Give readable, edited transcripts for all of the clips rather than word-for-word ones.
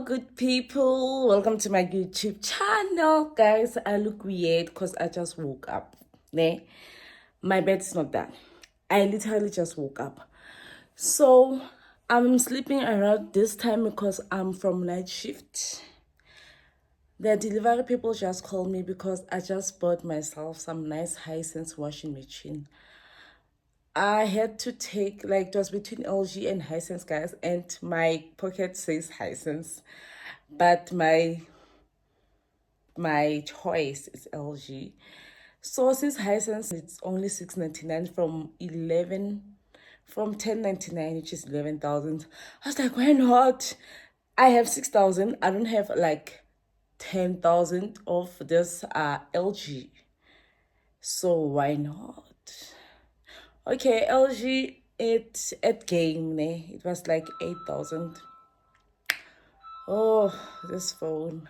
good people. Welcome to my YouTube channel. Guys, I look weird because I just woke up. Ne? My bed's not done. I literally just woke up. So, I'm sleeping around this time because I'm from night shift. The delivery people just called me because I just bought myself some nice Hisense washing machine. I had to take, like, it was between LG and Hisense, guys, and my pocket says Hisense, but my choice is LG. So since Hisense, it's only $6.99 from $10.99, which is 11,000. I was like, why not? I have 6,000. I don't have like 10,000 of this LG. So why not? Okay, LG, it at game, ne? It was like 8,000. Oh, this phone.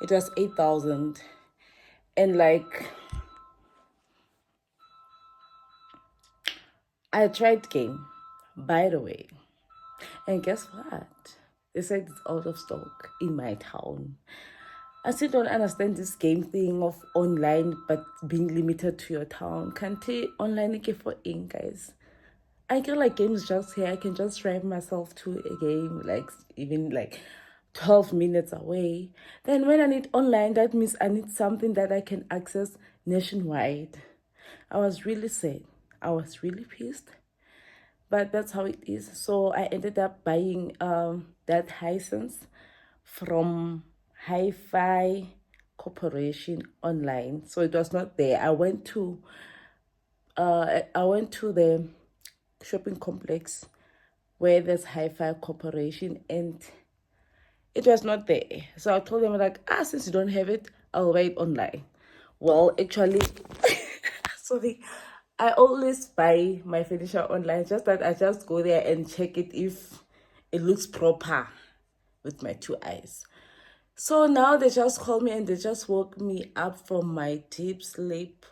It was 8,000. And like, I tried game, by the way. And guess what? They said it's out of stock in my town. I still don't understand this game thing of online but being limited to your town. Can't you online get for in, guys? I feel like games just here. I can just drive myself to a game, like even like 12 minutes away. Then when I need online, that means I need something that I can access nationwide. I was really sad. I was really pissed. But that's how it is. So I ended up buying that Hisense from Hi-Fi Corporation online. So it was not there. I went to the shopping complex where there's Hi-Fi Corporation, and it was not there. So I told them, like, since you don't have it, I'll buy it online. Well, actually, sorry, I always buy my furniture online, just that I just go there and check it if it looks proper with my two eyes. So now they just called me and they just woke me up from my deep sleep.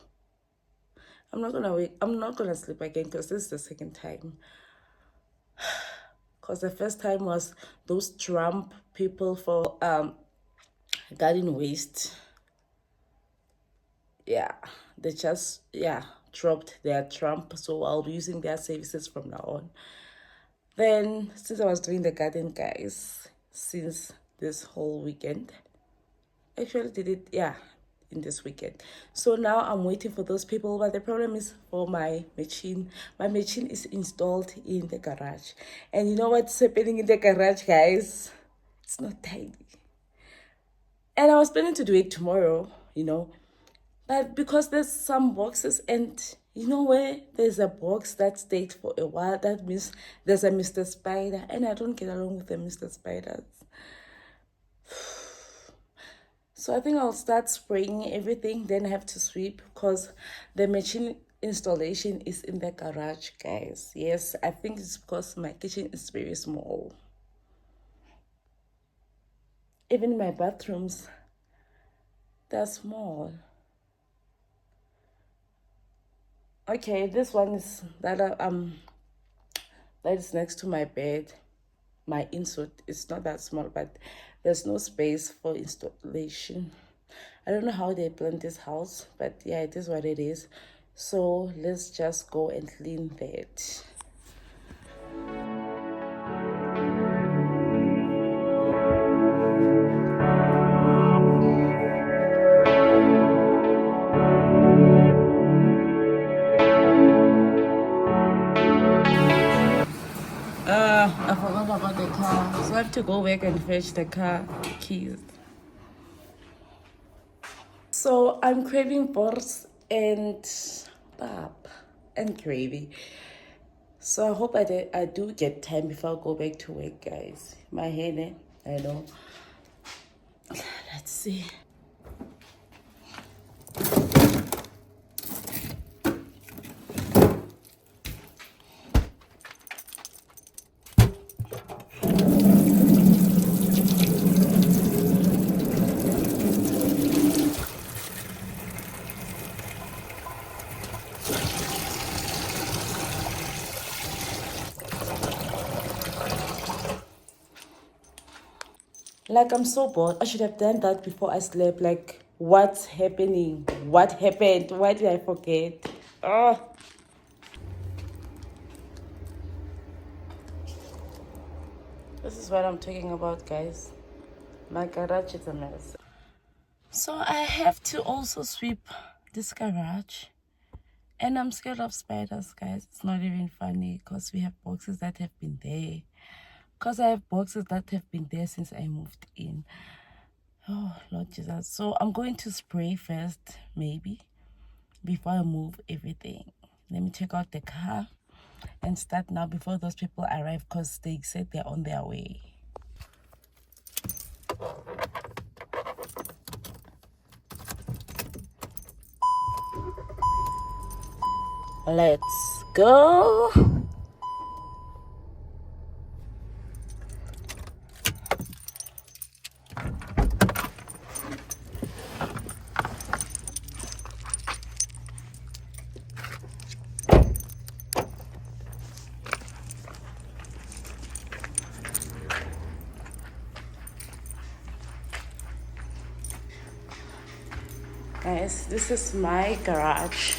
I'm not gonna sleep again because this is the second time. Because the first time was those Trump people for garden waste. Yeah, they just dropped their Trump, so I'll be using their services from now on. Then since I was doing the garden, guys, since this whole weekend, actually did it, in this weekend. So now I'm waiting for those people, but the problem is for my machine is installed in the garage, and you know what's happening in the garage, guys? It's not tidy, and I was planning to do it tomorrow, but because there's some boxes, and where there's a box that stayed for a while, that means there's a Mr. Spider, and I don't get along with the Mr. Spiders. So I think I'll start spraying everything, then I have to sweep because the machine installation is in the garage, guys. Yes, I think it's because my kitchen is very small. Even my bathrooms, they're small. Okay, this one is that is next to my bed. My insert is not that small, but there's no space for installation. I don't know how they plan this house, but yeah, it is what it is. So let's just go and clean that. I forgot about the car, so I have to go back and fetch the car keys. So I'm craving bors and pap and gravy. So I hope I do get time before I go back to work, guys. My hair, I know. Let's see. Like, I'm so bored. I should have done that before I slept. Like, what's happening? What happened? Why did I forget? Oh. This is what I'm talking about, guys. My garage is a mess. So I have to also sweep this garage. And I'm scared of spiders, guys. It's not even funny because we have boxes that have been there. Because I have boxes that have been there since I moved in. Oh, Lord Jesus. So I'm going to spray first, maybe, before I move everything. Let me check out the car and start now before those people arrive because they said they're on their way. Let's go. Guys, this is my garage.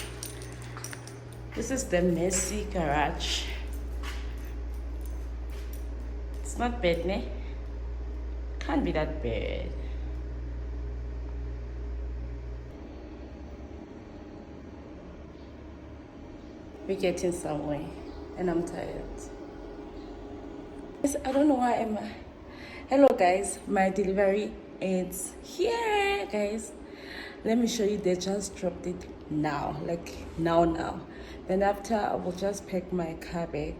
This is the messy garage. It's not bad, ne? Can't be that bad. We're getting somewhere, and I'm tired. I don't know why I'm. Hello, guys. My delivery is here, guys. Let me show you. They just dropped it now, like now. Then after, I will just pack my car back.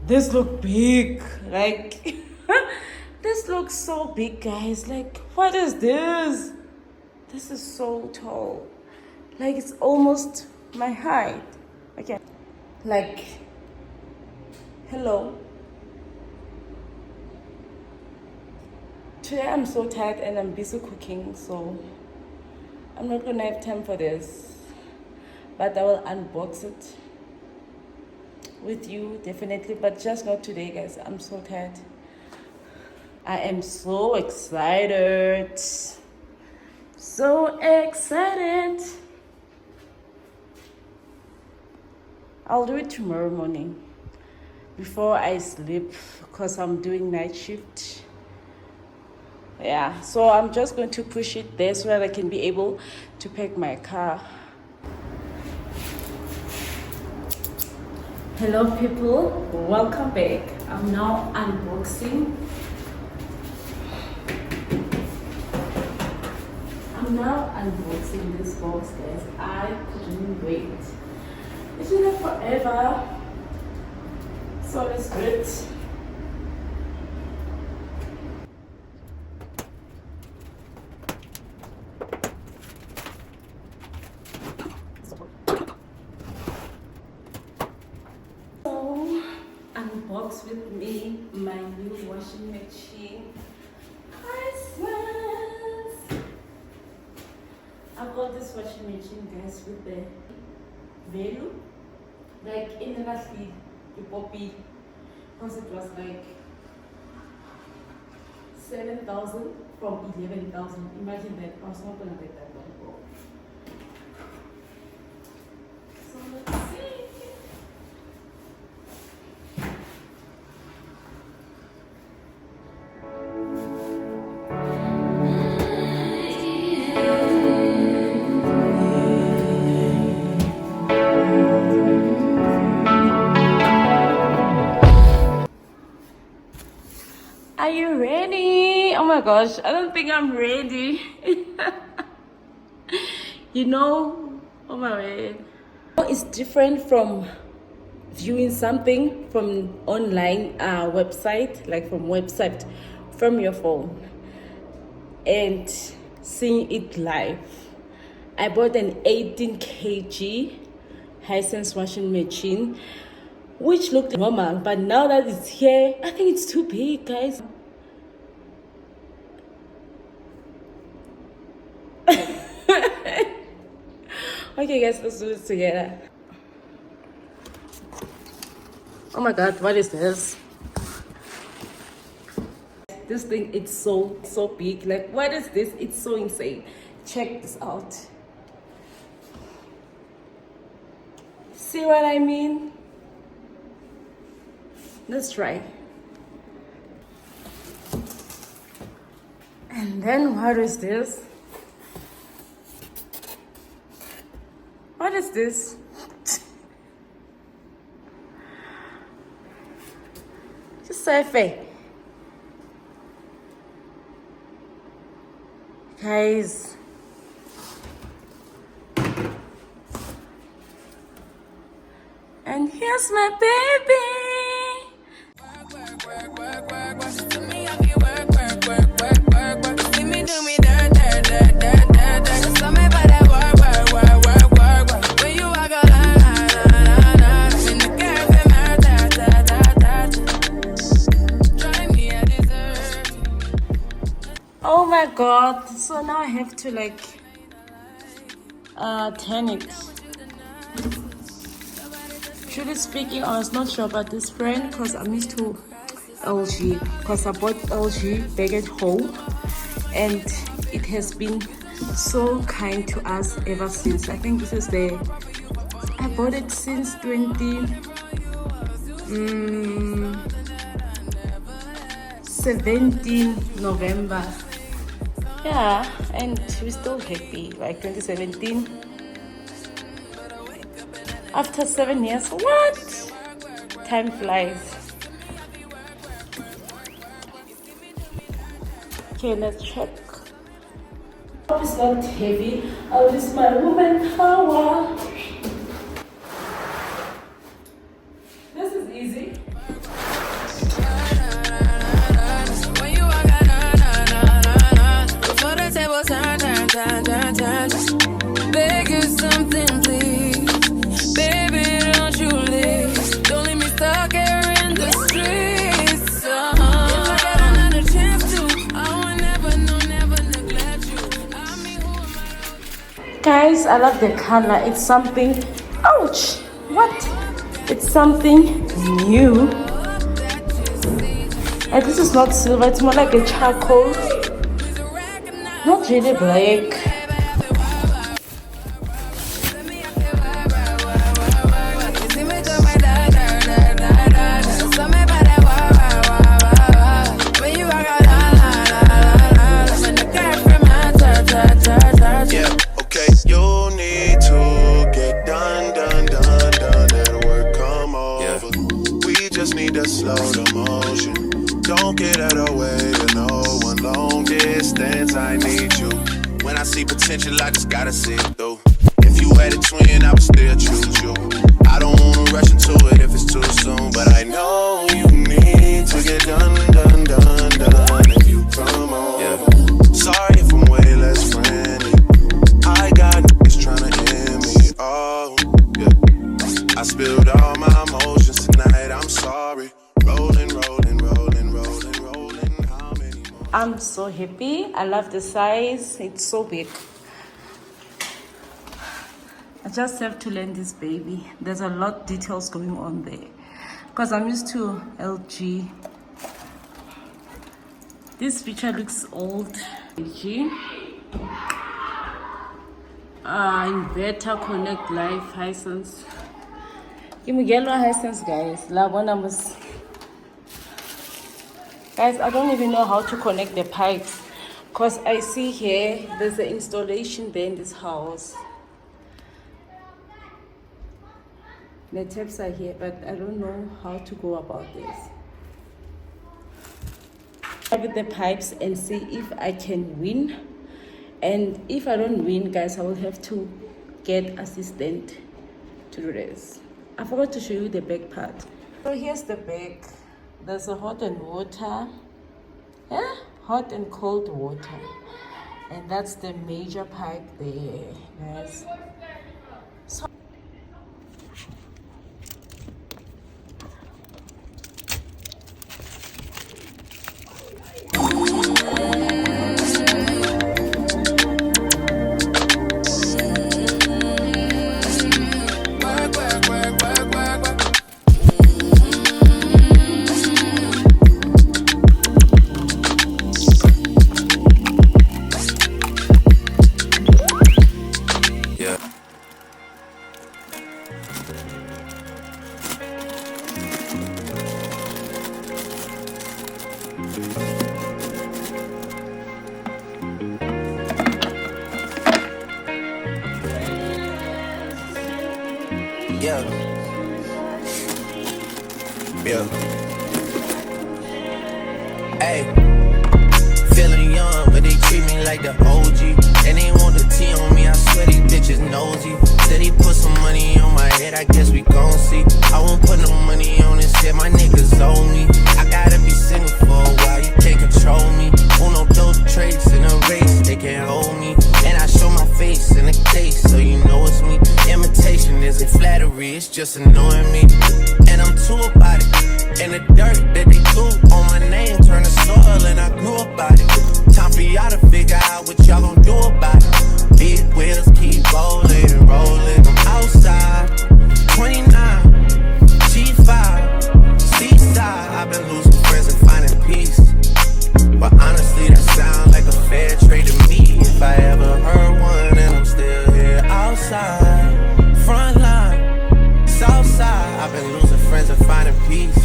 This look big, like this looks so big, guys. Like, what is this? This is so tall. Like, it's almost my height. Okay, like, hello. Today I'm so tired and I'm busy cooking, so I'm not gonna have time for this. But I will unbox it with you definitely, but just not today, guys. I'm so tired. I am so excited. So excited. I'll do it tomorrow morning before I sleep because I'm doing night shift. Yeah, so I'm just going to push it there so that I can be able to pack my car. Hello people, welcome back. I'm now unboxing. This box, guys. I couldn't wait. It's been there forever, so it's good. So, unbox with me my new washing machine. Christmas! I got this washing machine, guys, with the value, like in the last the poppy, because it was like 7,000 from 11,000. Imagine that. I was not gonna get that one, bro. So let's see. Are you ready? Oh my gosh, I don't think I'm ready. You know, oh my word. It's different from viewing something from online website, like from your phone, and seeing it live. I bought an 18 kg Hisense washing machine, which looked normal, but now that it's here, I think it's too big, guys. Okay, guys, let's do this together. Oh my god, what is this? this thing, it's so big. Like, what is this? It's so insane. Check this out. See what I mean? Let's try. And then what is this? What is this? Just so fair. Guys. And here's my baby. Oh my god, so now I have to like turn it. Truly speaking, I was not sure about this brand because I'm used to LG, because I bought LG back at home and it has been so kind to us ever since. I think this is I bought it since 2017 November. Yeah, and we're still happy. Like 2017. After 7 years, what? Time flies. Okay, let's check. Hope it's not heavy. I'll use my woman power. This is easy. Beg you something, please. Baby, don't you leave. Don't leave me stuck here in the streets. If I get another chance to, I will never neglect you. I mean, who am I? Guys, I love the color. It's something. Ouch! What? It's something new. And this is not silver, it's more like a charcoal. Not really black. Slow the motion. Don't get out of the way to no one. Long distance, I need you. When I see potential, I just gotta see it through. If you had a twin, I would still choose you. I don't wanna rush into it if it's too soon, but I know you need to get done. If you come on, sorry if I'm way less friendly. I got niggas tryna end me. Oh, yeah. I spilled all my emotions tonight. I'm sorry. Rolling. How many more? I'm so happy. I love the size. It's so big. I just have to learn this baby. There's a lot of details going on there. Because I'm used to LG. This picture looks old. LG. Inverter, connect live, Hisense. Give me yellow Hisense, guys. Guys, I don't even know how to connect the pipes. Because I see here, there's an installation there in this house. The taps are here, but I don't know how to go about this. With the pipes and see if I can win. And if I don't win, guys, I will have to get assistant to do this. I forgot to show you the back part. So here's the back. There's a hot and water. Yeah, hot and cold water. And that's the major pipe there, guys. So Yeah. Yeah. Hey. Feeling young, but they treat me like the OG. And they want the T on me, I swear these bitches nosy. Said he put some money on my head, I guess we gon' see. I won't put no money on his head, my niggas owe me. I gotta be single for a while, you can't control me. Uno, those traits in a race, they can't hold me. And I show my face in the case, so you know it's me. Imitation isn't flattery, it's just annoying me. And I'm too about it. And the dirt that they threw on my name turned to soil, and I grew up by it. Time for y'all to figure out what y'all gon' do about it. Big wheels keep rolling and rolling. I'm outside, 29, G5, seaside. I've been losing friends and finding peace. But honestly, that sounds like a fair trade to me. If I ever heard one, and I'm still here outside, front line, south side. I've been losing friends and finding peace.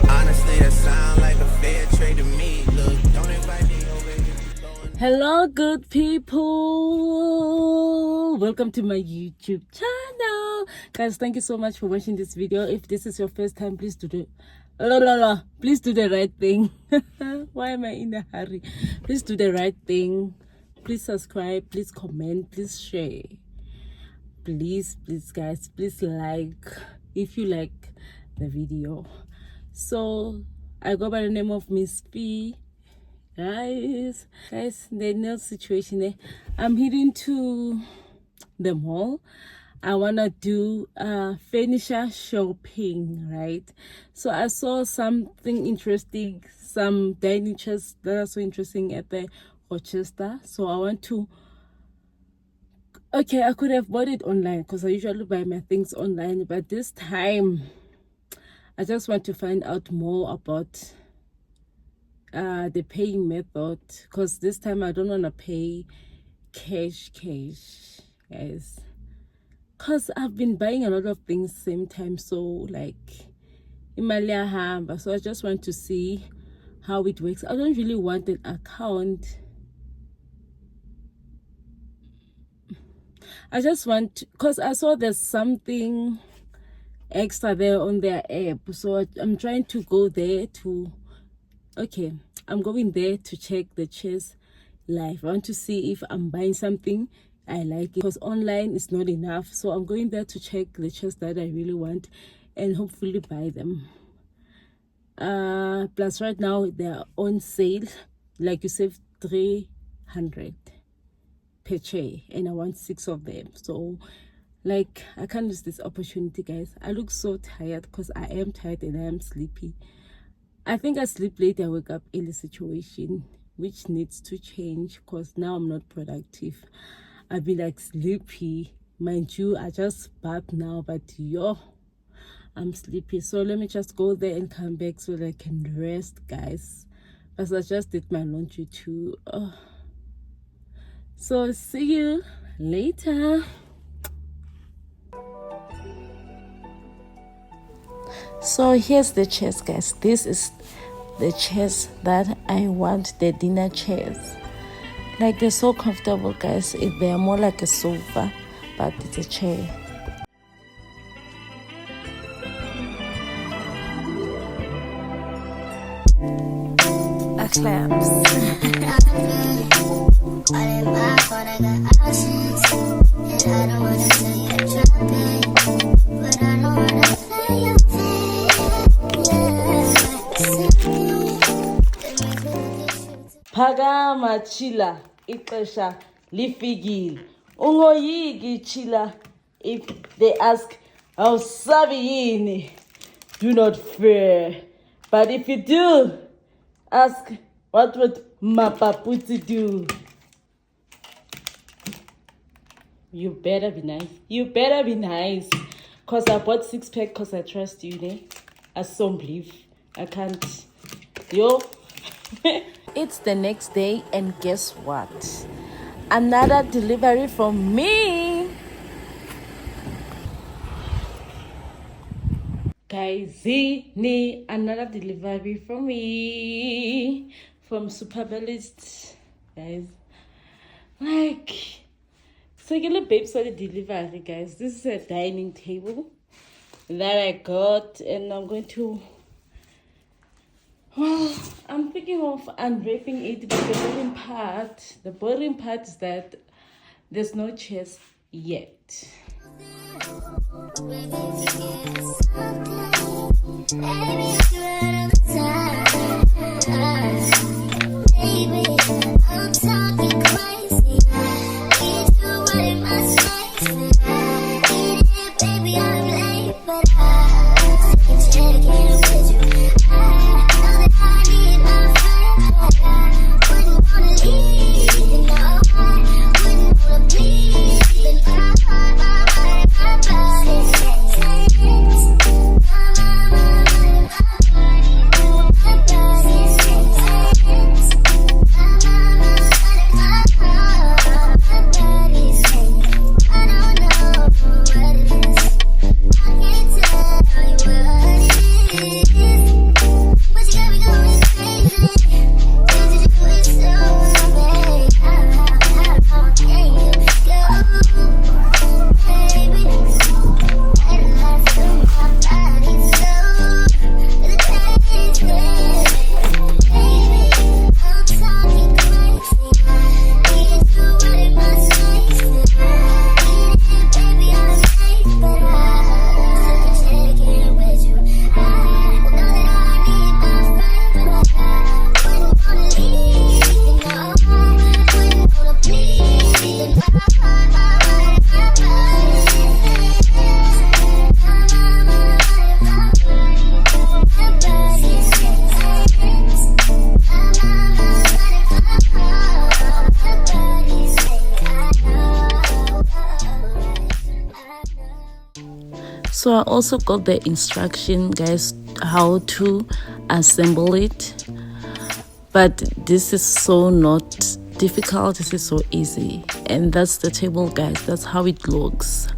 Honestly, that sound like a fair trade to me. Look, don't invite me over here. Hello, good people. Welcome to my YouTube channel, guys. Thank you so much for watching this video. If this is your first time, please do the please do the right thing. Why am I in a hurry? Please do the right thing. Please subscribe, please comment, please share, please guys, please like if you like the video. So I go by the name of Miss P. Guys, the nail situation. I'm heading to the mall. I wanna do furniture shopping, right? So I saw something interesting, some dining chairs that are so interesting at the Rochester. So I want to. Okay, I could have bought it online because I usually buy my things online, but this time I just want to find out more about the paying method, because this time I don't want to pay cash, guys, because I've been buying a lot of things same time, so like Imalia Hamba. So I just want to see how it works. I don't really want an account. I just want, because I saw there's something extra there on their app, so I'm trying to go there to I'm going there to check the chairs live. I want to see if I'm buying something I like it, because online is not enough. So I'm going there to check the chairs that I really want and hopefully buy them. Plus right now they're on sale, like you save 300 per chair, and I want 6 of them. So like I can't lose this opportunity, guys. I look so tired because I am tired and I am sleepy. I think I sleep late, I wake up early situation, which needs to change because now I'm not productive. I've been like sleepy. Mind you, I just bath now, but I'm sleepy. So let me just go there and come back so that I can rest, guys. Because I just did my laundry too. So see you later. So here's the chairs, guys. This is the chairs that I want, the dinner chairs. Like they're so comfortable, guys. They're more like a sofa, but it's a chair. A claps. Phakama chila ixesha lifikile. Ungoyiki chila if they ask awusabi yini. Do not fear. But if you do, ask what would Mapaputi do. You better be nice. You better be nice. Because I bought 6-pack because I trust you, ne? I don't believe. I can't. Yo. It's the next day and guess what? Another delivery from me. Guys, another delivery from me. From Superbalist. Guys. Like, So get babes for the delivery, guys. This is a dining table that I got, and I'm going to, well, I'm thinking of unwrapping it, but the boring part is that there's no chairs yet. So I also got the instruction, guys, how to assemble it, but this is so not difficult. This is so easy. And that's the table, guys. That's how it looks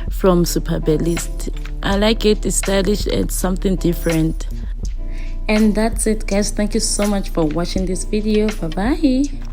from Superbellist. I like it. It's stylish. It's something different. And that's it, guys. Thank you so much for watching this video. Bye bye.